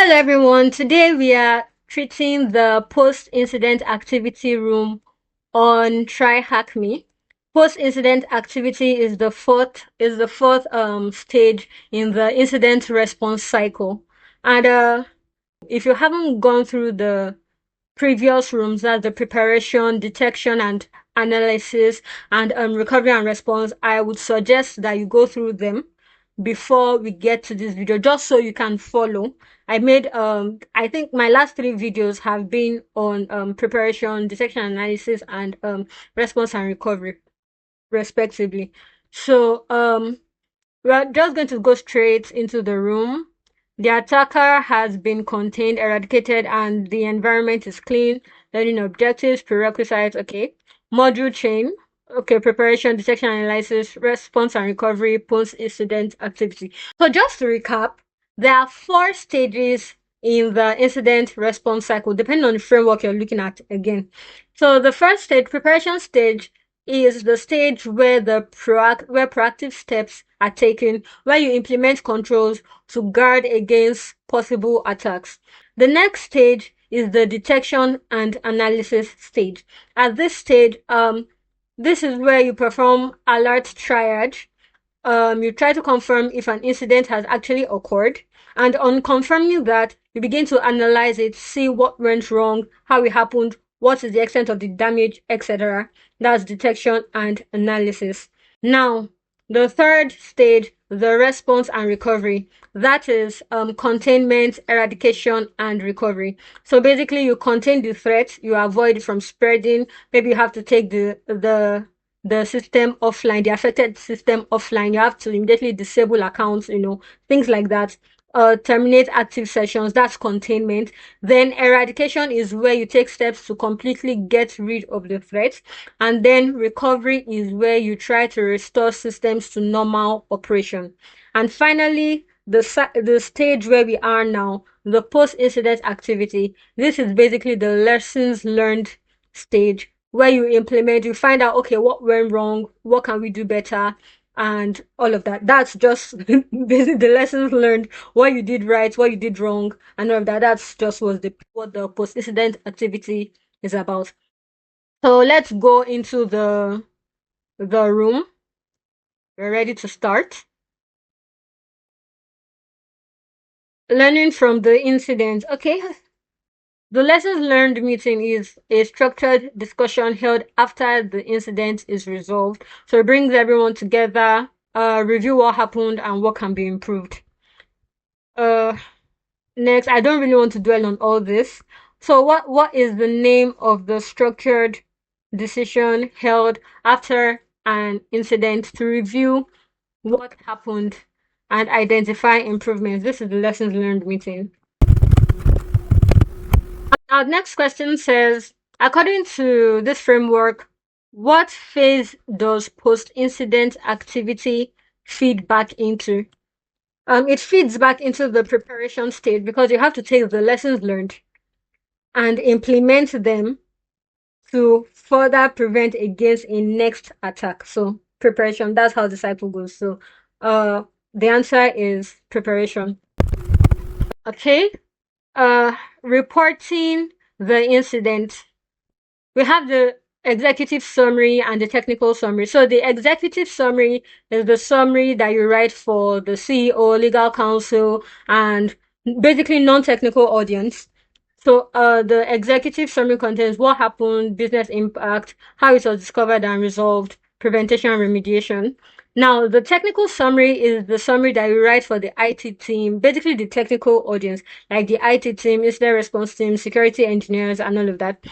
Hello everyone, today we are treating the post-incident activity room on TryHackMe. Post-incident activity is the fourth stage in the incident response cycle. And if you haven't gone through the previous rooms, that's the preparation, detection and analysis, and recovery and response, I would suggest that you go through them before we get to this video, just so you can follow. I made I think my last three videos have been on preparation, detection, analysis, and response and recovery respectively. So we're just going to go straight into the room. The attacker has been contained, eradicated, and the environment is clean. Learning objectives, prerequisites, okay. Module chain, okay. Preparation, detection, analysis, response and recovery, post-incident activity. So just to recap, there are 4 stages in the incident response cycle, depending on the framework you're looking at again. So the first stage, preparation stage, is the stage where where proactive steps are taken, where you implement controls to guard against possible attacks. The next stage is the detection and analysis stage. At this stage, this is where you perform alert triage. You try to confirm if an incident has actually occurred, and on confirming that, you begin to analyze it, see what went wrong, how it happened, what is the extent of the damage, etc. That's detection and analysis. Now, the third stage, the response and recovery, that is containment, eradication, and recovery. So basically, you contain the threat, you avoid it from spreading. Maybe you have to take the system offline, the affected system offline. You have to immediately disable accounts, things like that. Terminate active sessions, that's containment. Then eradication is where you take steps to completely get rid of the threat. And then recovery is where you try to restore systems to normal operation. And finally, the stage where we are now, the post-incident activity. This is basically the lessons learned stage, where you find out, okay, what went wrong, what can we do better, and all of that. That's just basically the lessons learned, what you did right, what you did wrong, and all of that. That's just what the post-incident activity is about. So let's go into the room. We're ready to start. Learning from the incident. Okay. The lessons learned meeting is a structured discussion held after the incident is resolved. So it brings everyone together, review what happened and what can be improved. Next, I don't really want to dwell on all this. So what is the name of the structured decision held after an incident to review what happened and identify improvements? This is the lessons learned meeting. Our next question says, according to this framework, what phase does post-incident activity feed back into? It feeds back into the preparation stage, because you have to take the lessons learned and implement them to further prevent against a next attack. So preparation, that's how the cycle goes. So the answer is preparation. Okay. Reporting the incident. We have the executive summary and the technical summary. So the executive summary is the summary that you write for the CEO, legal counsel, and basically non-technical audience. So the executive summary contains what happened, business impact, how it was discovered and resolved, prevention and remediation. Now, the technical summary is the summary that you write for the IT team, basically the technical audience, like the IT team, incident response team, security engineers, and all of that.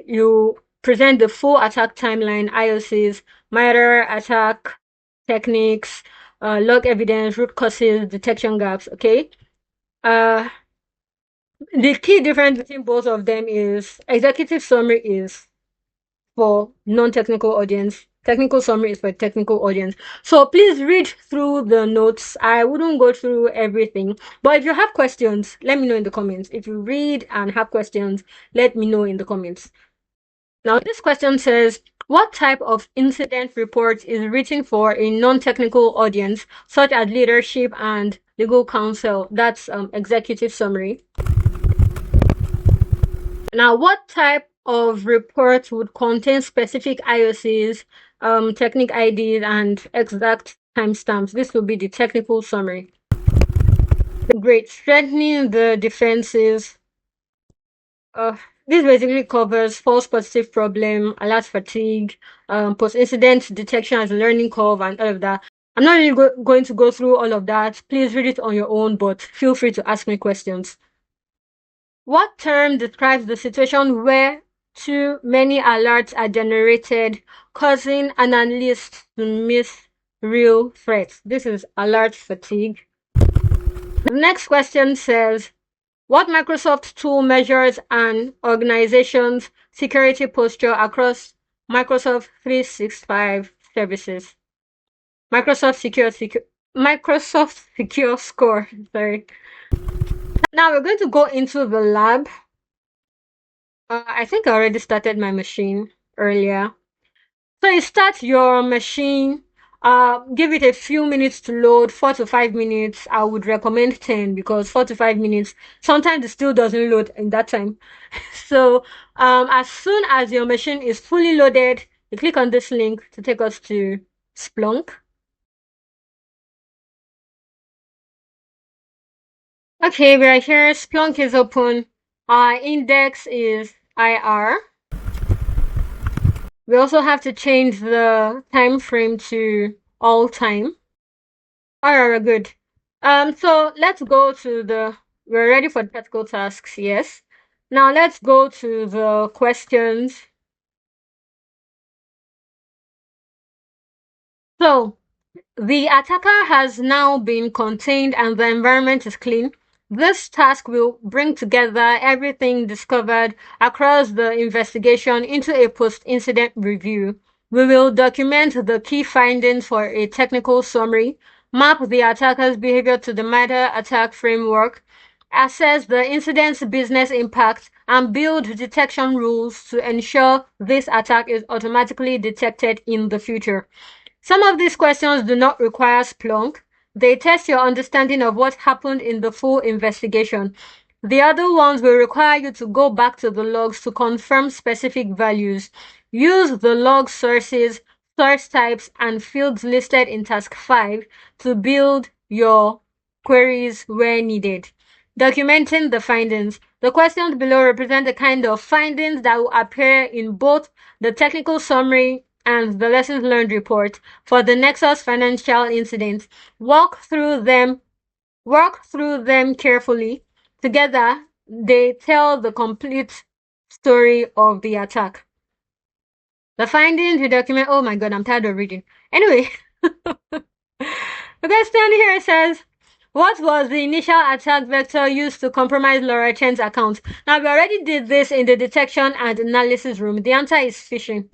You present the full attack timeline, IOCs, matter, attack techniques, log evidence, root causes, detection gaps, okay? The key difference between both of them is executive summary is for non-technical audience. Technical summary is for technical audience. So please read through the notes. I wouldn't go through everything. But if you have questions, let me know in the comments. If you read and have questions, let me know in the comments. Now, this question says, What type of incident report is written for a non-technical audience, such as leadership and legal counsel? That's executive summary. Now, what type of report would contain specific IOCs, technique IDs, and exact timestamps? This will be the technical summary. Great. Strengthening the defenses. Uh, this basically covers false positive problem, alert fatigue, post-incident detection as a learning curve, and all of that. I'm not really going to go through all of that. Please read it on your own, but feel free to ask me questions. What term describes the situation where too many alerts are generated, causing an analyst to miss real threats? This is alert fatigue. The next question says, what Microsoft tool measures an organization's security posture across Microsoft 365 services? Microsoft Secure Score. Sorry. Now we're going to go into the lab. I think I already started my machine earlier. So you start your machine, give it a few minutes to load, 4 to 5 minutes. I would recommend 10 because 4 to 5 minutes, sometimes it still doesn't load in that time. So as soon as your machine is fully loaded, you click on this link to take us to Splunk. Okay, we're here. Splunk is open. Our index is IR. We also have to change the time frame to all time. Alright, we're good. So let's go to we're ready for practical tasks, yes. Now let's go to the questions. So, the attacker has now been contained and the environment is clean. This task will bring together everything discovered across the investigation into a post-incident review. We will document the key findings for a technical summary, map the attacker's behavior to the MITRE ATT&CK framework, assess the incident's business impact, and build detection rules to ensure this attack is automatically detected in the future. Some of these questions do not require Splunk. They test your understanding of what happened in the full investigation. The other ones will require you to go back to the logs to confirm specific values. Use the log sources, source types, and fields listed in Task 5 to build your queries where needed. Documenting the findings. The questions below represent the kind of findings that will appear in both the technical summary and the lessons learned report for the Nexus financial incident. Walk through them carefully. Together, they tell the complete story of the attack. The findings we document. Oh my god, I'm tired of reading. Anyway, the question here says, what was the initial attack vector used to compromise Laura Chen's account? Now, we already did this in the detection and analysis room. The answer is phishing.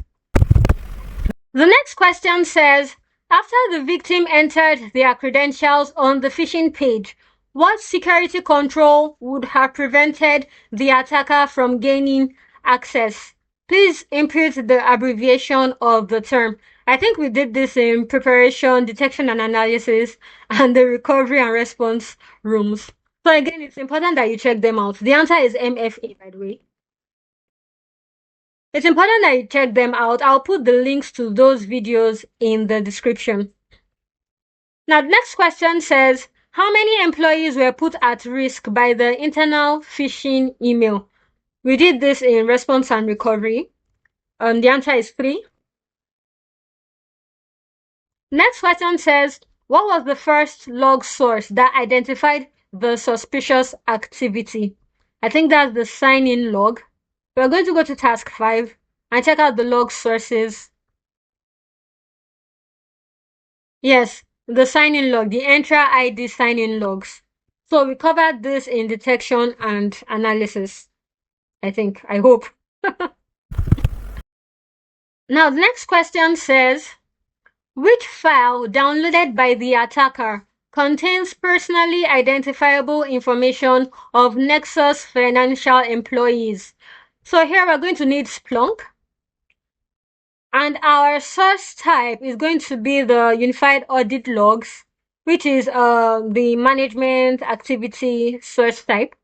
The next question says, after the victim entered their credentials on the phishing page, what security control would have prevented the attacker from gaining access? Please input the abbreviation of the term. I think we did this in preparation, detection and analysis, and the recovery and response rooms. So again, it's important that you check them out. The answer is MFA, by the way. It's important that you check them out. I'll put the links to those videos in the description. Now, the next question says, how many employees were put at risk by the internal phishing email? We did this in response and recovery. The answer is 3. Next question says, what was the first log source that identified the suspicious activity? I think that's the sign-in log. We're going to go to task 5 and check out the log sources. Yes, the sign-in log, the Entra ID sign-in logs. So we covered this in detection and analysis. I hope. Now, the next question says, which file downloaded by the attacker contains personally identifiable information of Nexus financial employees? So here we're going to need Splunk. And our source type is going to be the unified audit logs, which is the management activity source type.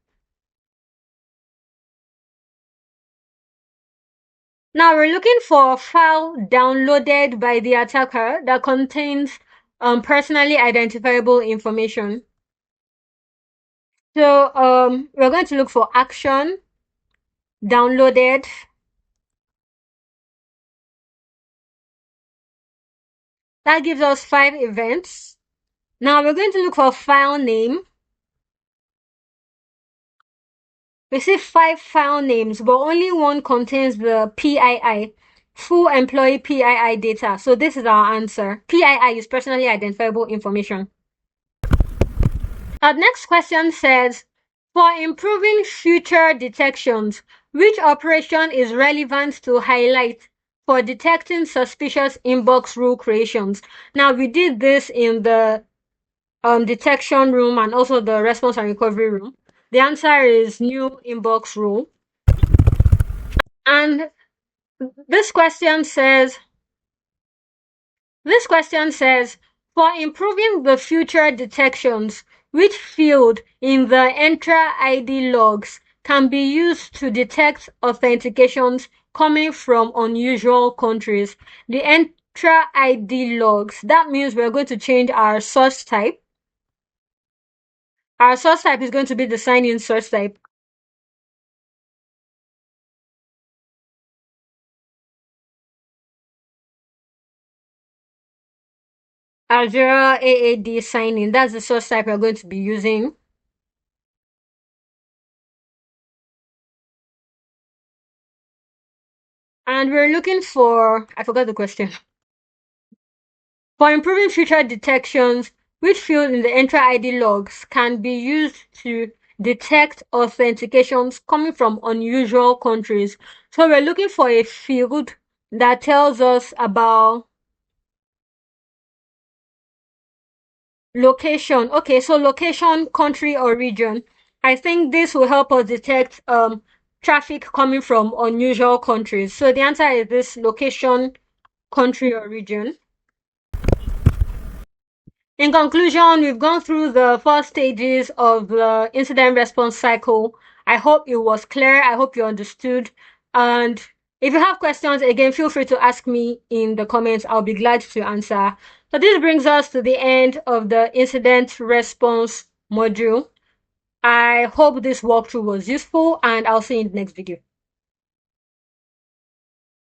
Now we're looking for a file downloaded by the attacker that contains personally identifiable information. So we're going to look for action downloaded. That gives us 5 events. Now we're going to look for file name. We see 5 file names, but only one contains the PII, full employee PII data. So this is our answer. PII is personally identifiable information. Our next question says, for improving future detections, which operation is relevant to highlight for detecting suspicious inbox rule creations? Now, we did this in the detection room and also the response and recovery room. The answer is new inbox rule. And this question says, for improving the future detections, which field in the Entra ID logs can be used to detect authentications coming from unusual countries? The Entra ID logs, that means we're going to change our source type. Our source type is going to be the sign-in source type. Azure AAD sign-in, that's the source type we're going to be using. And we're looking for, I forgot the question. For improving future detections, which field in the Entra ID logs can be used to detect authentications coming from unusual countries? So we're looking for a field that tells us about location. Okay, so location, country, or region. I think this will help us detect traffic coming from unusual countries. So the answer is this: location, country, or region. In conclusion, we've gone through the 4 stages of the incident response cycle. I hope it was clear. I hope you understood. And if you have questions, again, feel free to ask me in the comments. I'll be glad to answer. So this brings us to the end of the incident response module. I hope this walkthrough was useful, and I'll see you in the next video.